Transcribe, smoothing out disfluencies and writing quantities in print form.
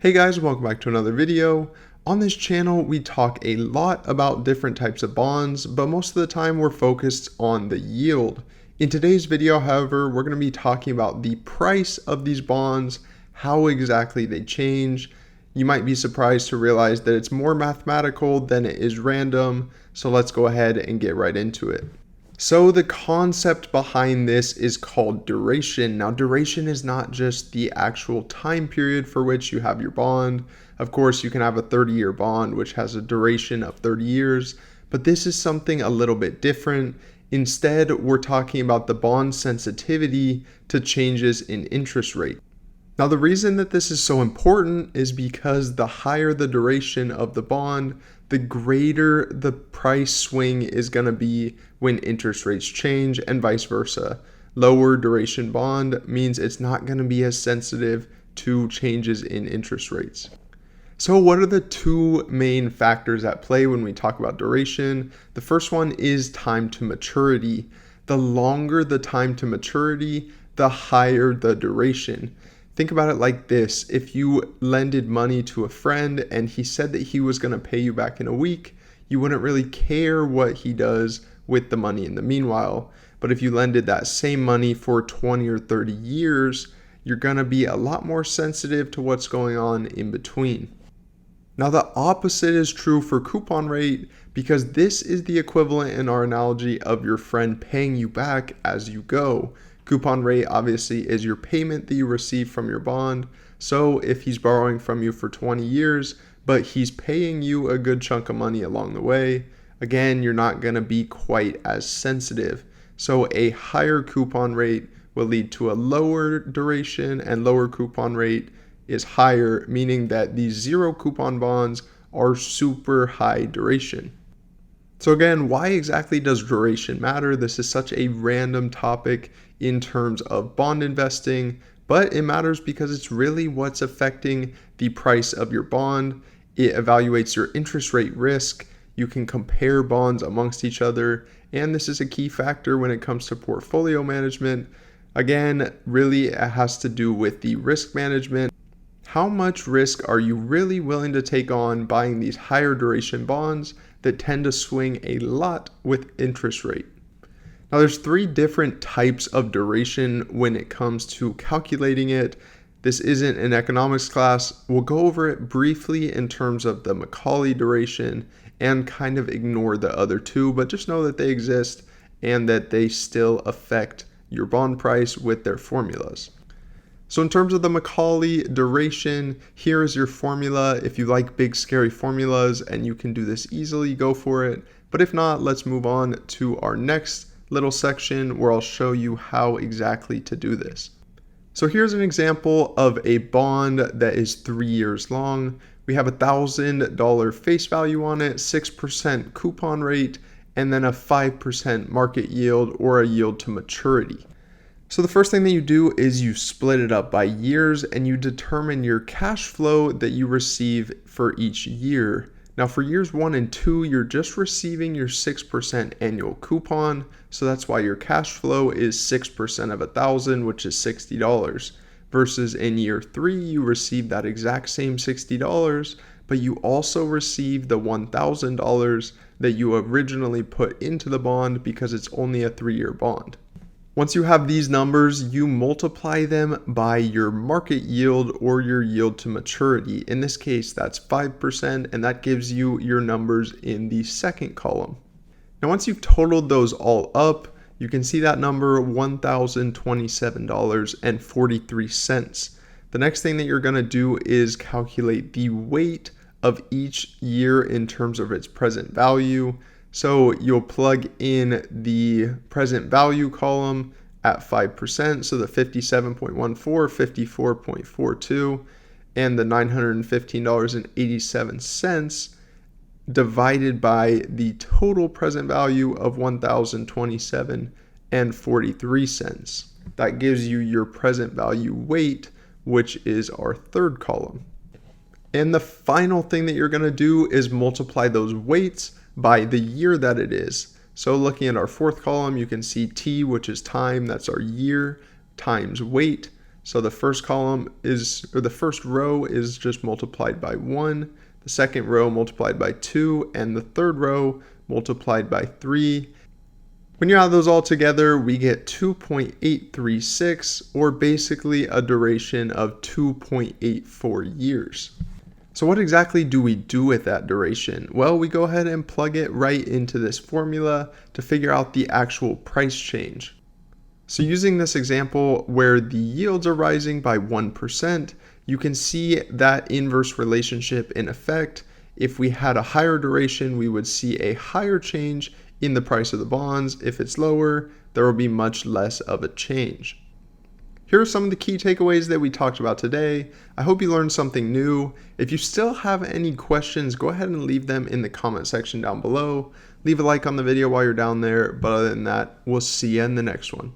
Hey guys, welcome back to another video. On this channel, we talk a lot about different types of bonds, but most of the time we're focused on the yield. In today's video, however, we're going to be talking about the price of these bonds, how exactly they change. You might be surprised to realize that it's more mathematical than it is random, so let's go ahead and get right into it. So the concept behind this is called duration. Now, duration is not just the actual time period for which you have your bond. Of course, you can have a 30-year bond, which has a duration of 30 years, but this is something a little bit different. Instead, we're talking about the bond sensitivity to changes in interest rate. Now, the reason that this is so important is because the higher the duration of the bond, the greater the price swing is going to be when interest rates change, and vice versa. Lower duration bond means it's not going to be as sensitive to changes in interest rates. So what are the two main factors at play when we talk about duration? The first one is time to maturity. The longer the time to maturity, the higher the duration. Think about it like this. If you lended money to a friend and he said that he was going to pay you back in a week, you wouldn't really care what he does with the money in the meanwhile. But if you lended that same money for 20 or 30 years, you're going to be a lot more sensitive to what's going on in between. Now, the opposite is true for coupon rate, because this is the equivalent in our analogy of your friend paying you back as you go. Coupon rate obviously is your payment that you receive from your bond. So if he's borrowing from you for 20 years, but he's paying you a good chunk of money along the way, again, you're not going to be quite as sensitive. So a higher coupon rate will lead to a lower duration, and lower coupon rate is higher, meaning that these zero coupon bonds are super high duration. So again, why exactly does duration matter? This is such a random topic in terms of bond investing, but it matters because it's really what's affecting the price of your bond. It evaluates your interest rate risk. You can compare bonds amongst each other, and this is a key factor when it comes to portfolio management. Again, really it has to do with the risk management. How much risk are you really willing to take on buying these higher duration bonds that tend to swing a lot with interest rate? Now, there's three different types of duration when it comes to calculating it. This isn't an economics class. We'll go over it briefly in terms of the Macaulay duration and kind of ignore the other two, but just know that they exist and that they still affect your bond price with their formulas. So in terms of the Macaulay duration, here is your formula. If you like big scary formulas and you can do this easily, go for it. But if not, let's move on to our next little section where I'll show you how exactly to do this. So here's an example of a bond that is 3 years long. We have $1,000 face value on it, 6% coupon rate, and then a 5% market yield or a yield to maturity. So the first thing that you do is you split it up by years and you determine your cash flow that you receive for each year. Now for years 1 and 2, you're just receiving your 6% annual coupon. So that's why your cash flow is 6% of $1,000, which is $60. Versus in year 3, you receive that exact same $60, but you also receive the $1,000 that you originally put into the bond because it's only a 3-year bond. Once you have these numbers, you multiply them by your market yield or your yield to maturity. In this case, that's 5%, and that gives you your numbers in the second column. Now, once you've totaled those all up, you can see that number, $1,027.43. The next thing that you're going to do is calculate the weight of each year in terms of its present value. So you'll plug in the present value column at 5%, so the 57.14, 54.42, and the $915.87 divided by the total present value of $1,027.43. That gives you your present value weight, which is our third column. And the final thing that you're going to do is multiply those weights by the year that it is. So looking at our fourth column, you can see T, which is time, that's our year, times weight. So the first column is, or the first row is just multiplied by 1, the second row multiplied by 2, and the third row multiplied by 3. When you add those all together, we get 2.836, or basically a duration of 2.84 years. So what exactly do we do with that duration? Well, we go ahead and plug it right into this formula to figure out the actual price change. So using this example where the yields are rising by 1%, you can see that inverse relationship in effect. If we had a higher duration, we would see a higher change in the price of the bonds. If it's lower, there will be much less of a change. Here are some of the key takeaways that we talked about today. I hope you learned something new. If you still have any questions, go ahead and leave them in the comment section down below. Leave a like on the video while you're down there, but other than that, we'll see you in the next one.